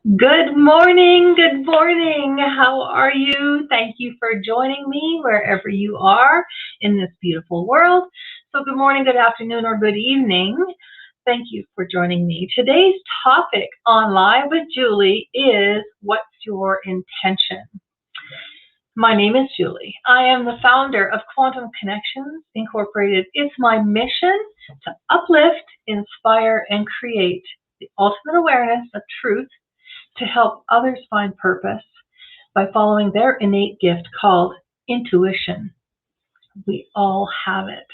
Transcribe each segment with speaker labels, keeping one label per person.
Speaker 1: Good morning. Good morning. How are you? Thank you for joining me wherever you are in this beautiful world. So good morning, good afternoon, or good evening. Thank you for joining me. Today's topic on Live with Julie is what's your intention? My name is Julie. I am the founder of Quantum Connections Incorporated. It's my mission to uplift, inspire, and create the ultimate awareness of truth to help others find purpose by following their innate gift called intuition. We all have it.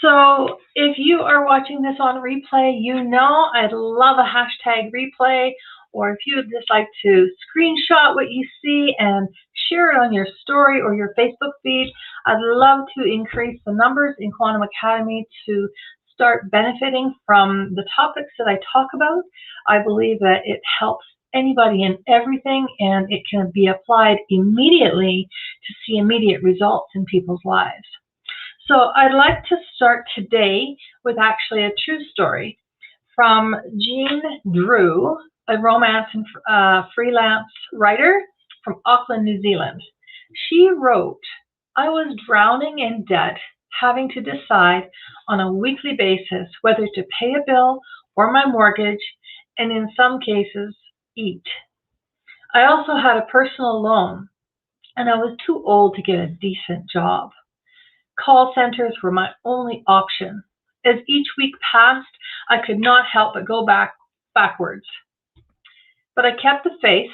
Speaker 1: So if you are watching this on replay, you know I'd love a hashtag replay, or if you would just like to screenshot what you see and share it on your story or your Facebook feed, I'd love to increase the numbers in Quantum Academy to start benefiting from the topics that I talk about. I believe that it helps anybody and everything, and it can be applied immediately to see immediate results in people's lives. So I'd like to start today with actually a true story from Jean Drew, a romance and freelance writer from Auckland, New Zealand. She wrote, "I was drowning in debt, having to decide on a weekly basis whether to pay a bill or my mortgage, and in some cases, eat. I also had a personal loan, and I was too old to get a decent job. Call centers were my only option. As each week passed, I could not help but go backwards. But I kept the faith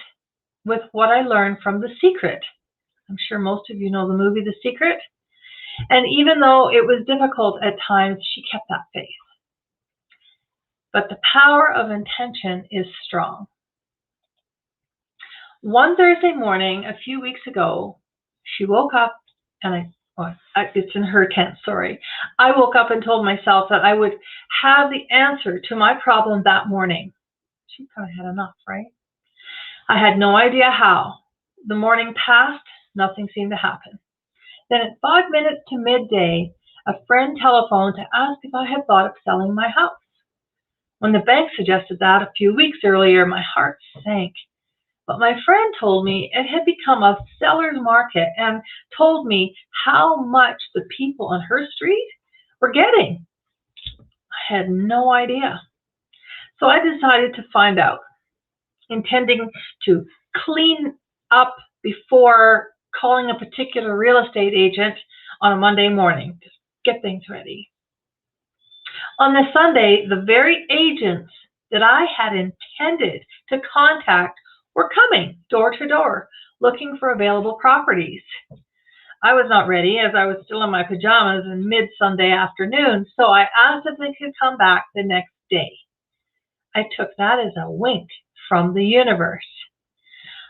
Speaker 1: with what I learned from The Secret." I'm sure most of you know the movie The Secret. "And even though it was difficult at times, she kept that faith. But the power of intention is strong. One Thursday morning a few weeks ago, she woke up and it's in her tense, sorry. I woke up and told myself that I would have the answer to my problem that morning." She kind of had enough, right? "I had no idea how. The morning passed, nothing seemed to happen. Then at 5 minutes to midday, a friend telephoned to ask if I had thought of selling my house. When the bank suggested that a few weeks earlier, my heart sank. But my friend told me it had become a seller's market and told me how much the people on her street were getting. I had no idea. So I decided to find out, intending to clean up before calling a particular real estate agent on a Monday morning. Just get things ready. On the Sunday, the very agents that I had intended to contact were coming door to door, looking for available properties. I was not ready, as I was still in my pajamas in mid-Sunday afternoon, so I asked if they could come back the next day. I took that as a wink from the universe.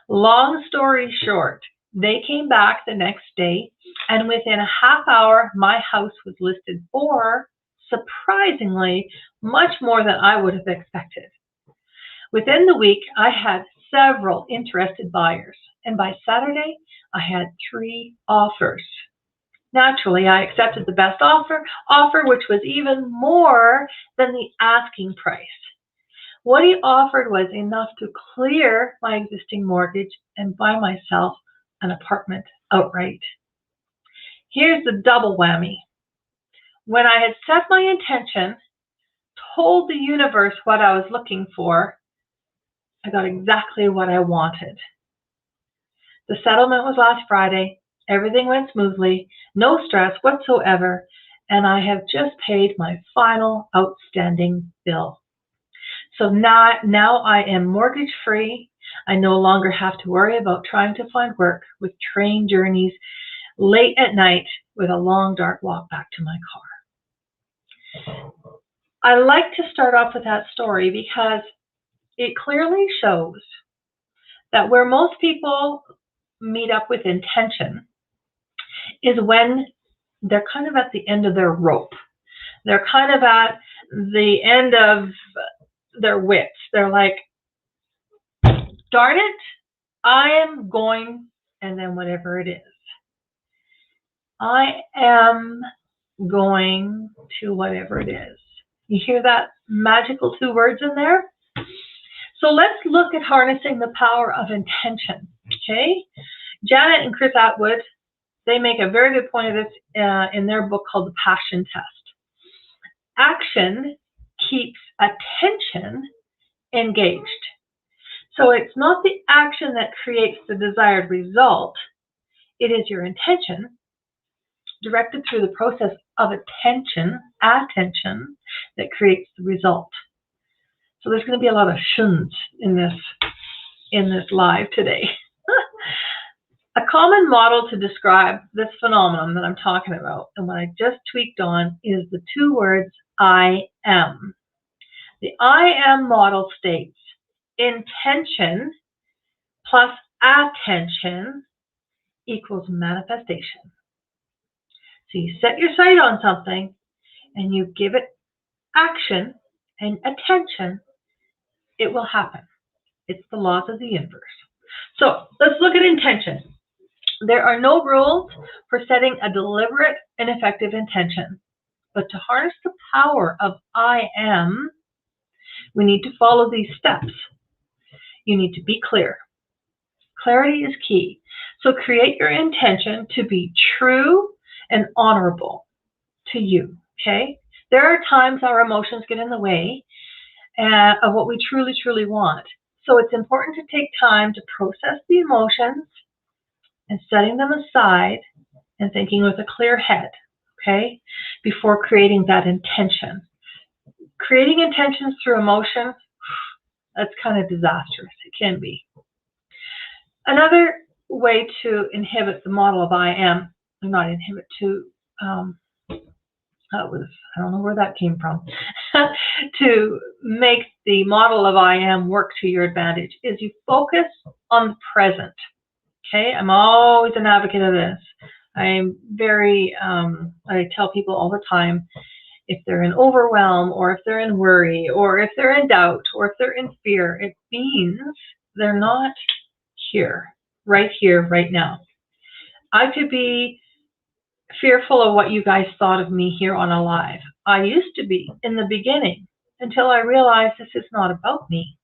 Speaker 1: Long story short, they came back the next day, and within a half hour, my house was listed for, surprisingly, much more than I would have expected. Within the week, I had several interested buyers, and by Saturday, I had 3 offers. Naturally, I accepted the best offer, which was even more than the asking price. What he offered was enough to clear my existing mortgage and buy myself an apartment outright. Here's the double whammy. When I had set my intention, told the universe what I was looking for, I got exactly what I wanted. The settlement was last Friday. Everything went smoothly, no stress whatsoever, and I have just paid my final outstanding bill. So now I am mortgage free. I no longer have to worry about trying to find work with train journeys late at night with a long dark walk back to my car." I like to start off with that story because it clearly shows that where most people meet up with intention is when they're kind of at the end of their rope. They're kind of at the end of their wits. They're like, darn it, I am going, and then whatever it is. I am going to whatever it is. You hear that magical 2 words in there? So let's look at harnessing the power of intention, okay? Janet and Chris Atwood, they make a very good point of this in their book called The Passion Test. Action keeps attention engaged. So it's not the action that creates the desired result. It is your intention directed through the process of attention that creates the result. So there's going to be a lot of shuns in this live today. A common model to describe this phenomenon that I'm talking about and what I just tweaked on is the two words I am. The I am model states intention plus attention equals manifestation. So you set your sight on something and you give it action and attention, it will happen. It's the laws of the universe. So let's look at intention. There are no rules for setting a deliberate and effective intention, but to harness the power of I am, we need to follow these steps. You need to be clear. Clarity is key. So create your intention to be true and honorable to you, okay? There are times our emotions get in the way of what we truly, truly want. So it's important to take time to process the emotions and setting them aside and thinking with a clear head, okay, before creating that intention. Creating intentions through emotion, that's kind of disastrous. It can be. Another way to inhibit the model of I am, not inhibit, to, I don't know where that came from, to make the model of I am work to your advantage is you focus on the present. Okay, I'm always an advocate of this. I'm very, I tell people all the time, if they're in overwhelm or if they're in worry or if they're in doubt or if they're in fear, it means they're not here, right now. I could be fearful of what you guys thought of me here on Alive. I used to be in the beginning until I realized this is not about me.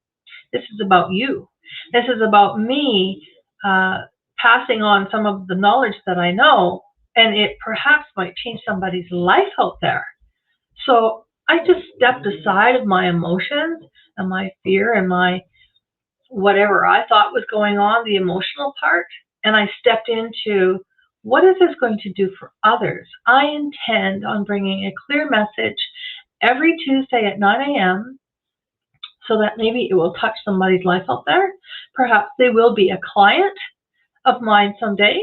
Speaker 1: This is about you. This is about me passing on some of the knowledge that I know, and it perhaps might change somebody's life out there. So I just stepped aside of my emotions and my fear and my whatever I thought was going on, the emotional part, and I stepped into what is this going to do for others? I intend on bringing a clear message every Tuesday at 9 a.m. so that maybe it will touch somebody's life out there. Perhaps they will be a client of mine someday.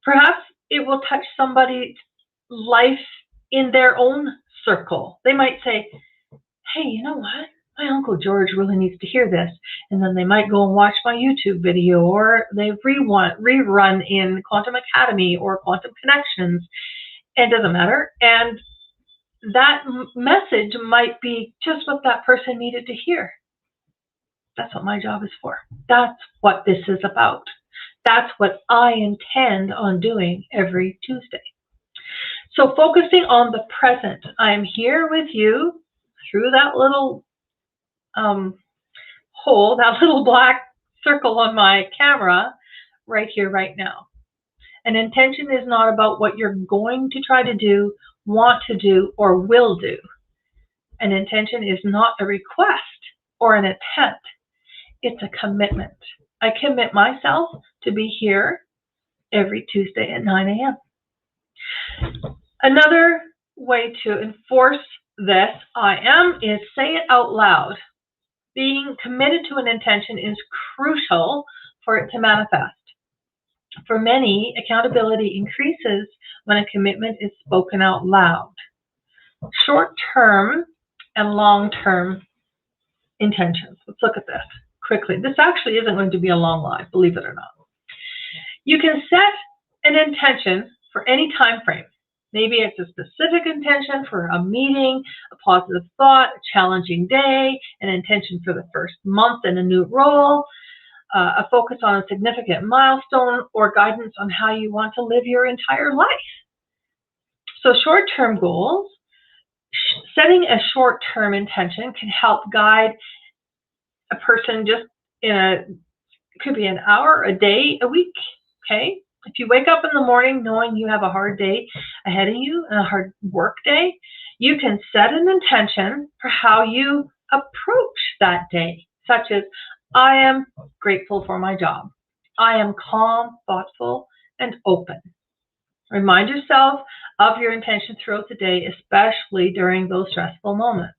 Speaker 1: Perhaps it will touch somebody's life in their own circle. They might say, hey, you know what? My Uncle George really needs to hear this. And then they might go and watch my YouTube video, or they rerun in Quantum Academy or Quantum Connections. It doesn't matter. And that message might be just what that person needed to hear. That's what my job is for. That's what this is about. That's what I intend on doing every Tuesday. So focusing on the present. I am here with you through that little hole, that little black circle on my camera, right here, right now. An intention is not about what you're going to try to do, want to do, or will do. An intention is not a request or an attempt. It's a commitment. I commit myself to be here every Tuesday at 9 a.m. Another way to enforce this I am is say it out loud. Being committed to an intention is crucial for it to manifest. For many, accountability increases when a commitment is spoken out loud. Short-term and long-term intentions. Let's look at this quickly. This actually isn't going to be a long live, believe it or not. You can set an intention for any time frame. Maybe it's a specific intention for a meeting, a positive thought, a challenging day, an intention for the first month in a new role, a focus on a significant milestone, or guidance on how you want to live your entire life. So short-term goals, setting a short-term intention can help guide a person just it could be an hour, a day, a week, okay? If you wake up in the morning knowing you have a hard day ahead of you and a hard work day, you can set an intention for how you approach that day, such as, I am grateful for my job. I am calm, thoughtful, and open. Remind yourself of your intention throughout the day, especially during those stressful moments.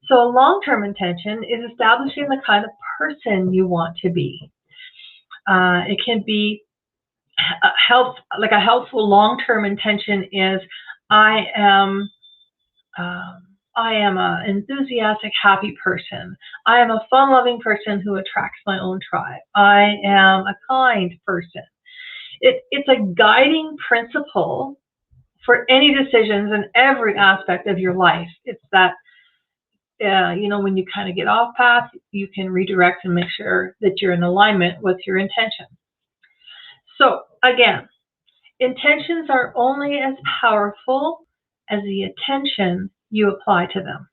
Speaker 1: So a long-term intention is establishing the kind of person you want to be. It can be like a helpful long-term intention is, I am an enthusiastic, happy person. I am a fun-loving person who attracts my own tribe. I am a kind person. It's a guiding principle for any decisions in every aspect of your life. It's that, when you kind of get off path, you can redirect and make sure that you're in alignment with your intention. So again, intentions are only as powerful as the attention you apply to them.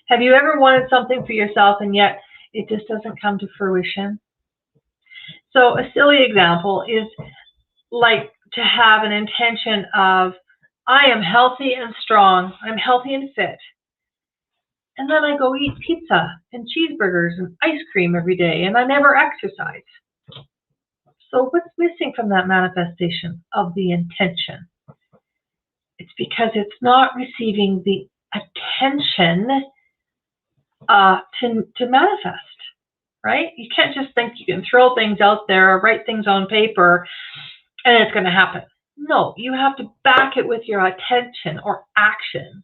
Speaker 1: Have you ever wanted something for yourself and yet it just doesn't come to fruition? So a silly example is like to have an intention of, I am healthy and strong, I'm healthy and fit. And then I go eat pizza and cheeseburgers and ice cream every day and I never exercise. So what's missing from that manifestation of the intention? It's because it's not receiving the attention to manifest, right? You can't just think you can throw things out there or write things on paper and it's going to happen. No, you have to back it with your attention or action.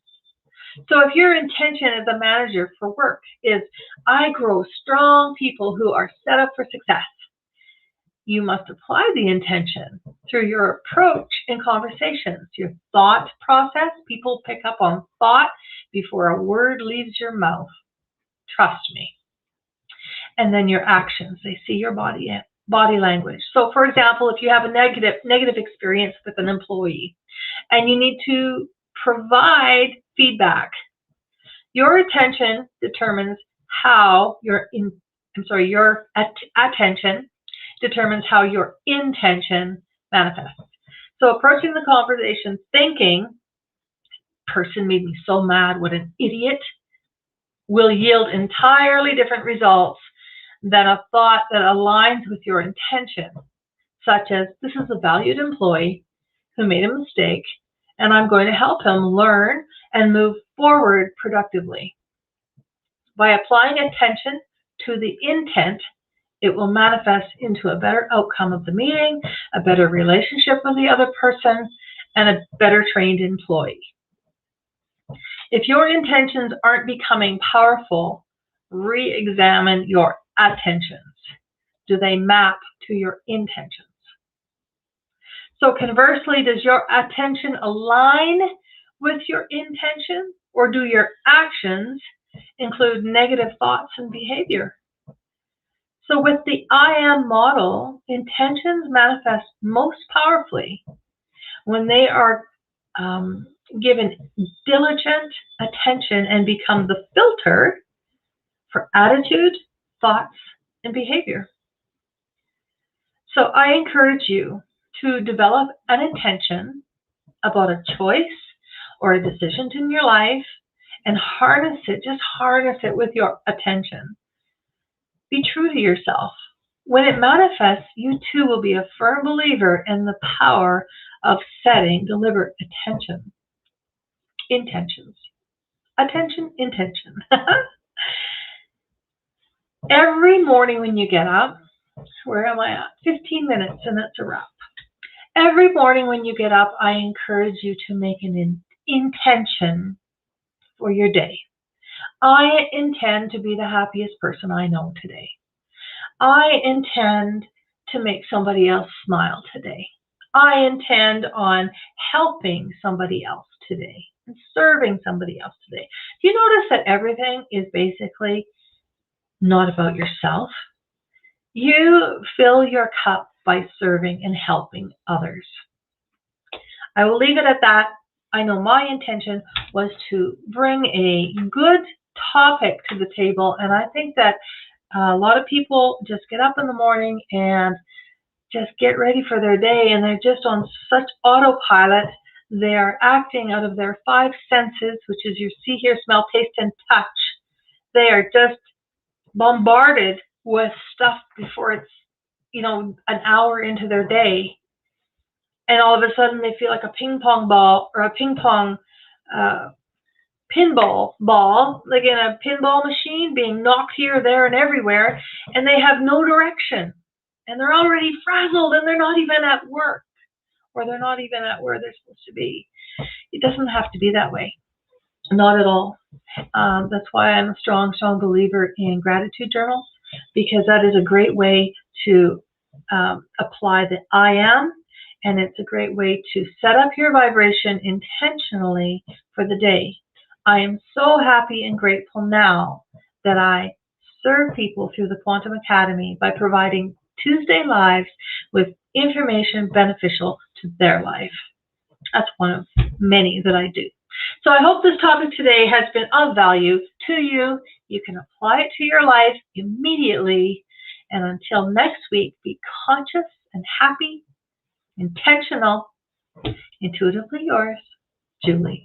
Speaker 1: So if your intention as a manager for work is, I grow strong people who are set up for success, you must apply the intention through your approach in conversations, your thought process. People pick up on thought before a word leaves your mouth. Trust me. And then your actions. They see your body language. So for example, if you have a negative experience with an employee and you need to provide feedback, your attention determines how your attention determines how your intention manifests. So approaching the conversation thinking, person made me so mad, what an idiot, will yield entirely different results than a thought that aligns with your intention, such as, this is a valued employee who made a mistake, and I'm going to help him learn and move forward productively. By applying attention to the intent, it will manifest into a better outcome of the meeting, a better relationship with the other person, and a better trained employee. If your intentions aren't becoming powerful, re-examine your attentions. Do they map to your intentions? So conversely, does your attention align with your intention, or do your actions include negative thoughts and behavior? So with the I am model, intentions manifest most powerfully when they are given diligent attention and become the filter for attitude, thoughts, and behavior. So I encourage you to develop an intention about a choice or a decision in your life and harness it, just harness it with your attention. Be true to yourself. When it manifests, you too will be a firm believer in the power of setting deliberate intentions. Intention. Every morning when you get up, where am I at? 15 minutes and that's a wrap. Every morning when you get up, I encourage you to make an intention for your day. I intend to be the happiest person I know today. I intend to make somebody else smile today. I intend on helping somebody else today and serving somebody else today. Do you notice that everything is basically not about yourself? You fill your cup by serving and helping others. I will leave it at that. I know my intention was to bring a good topic to the table, and I think that a lot of people just get up in the morning and just get ready for their day, and they're just on such autopilot. They are acting out of their five senses, which is your see, hear, smell, taste, and touch. They are just bombarded with stuff before it's, an hour into their day. And all of a sudden they feel like a ping pong ball or a ping pong pinball ball, like in a pinball machine, being knocked here, there, and everywhere, and they have no direction. And they're already frazzled, and they're not even at work, or they're not even at where they're supposed to be. It doesn't have to be that way. Not at all. That's why I'm a strong believer in gratitude journals, because that is a great way to apply the I am, and it's a great way to set up your vibration intentionally for the day. I am so happy and grateful now that I serve people through the Quantum Academy by providing Tuesday Lives with information beneficial to their life. That's one of many that I do. So I hope this topic today has been of value to you. You can apply it to your life immediately. And until next week, be conscious and happy, intentional, intuitively yours, Julie.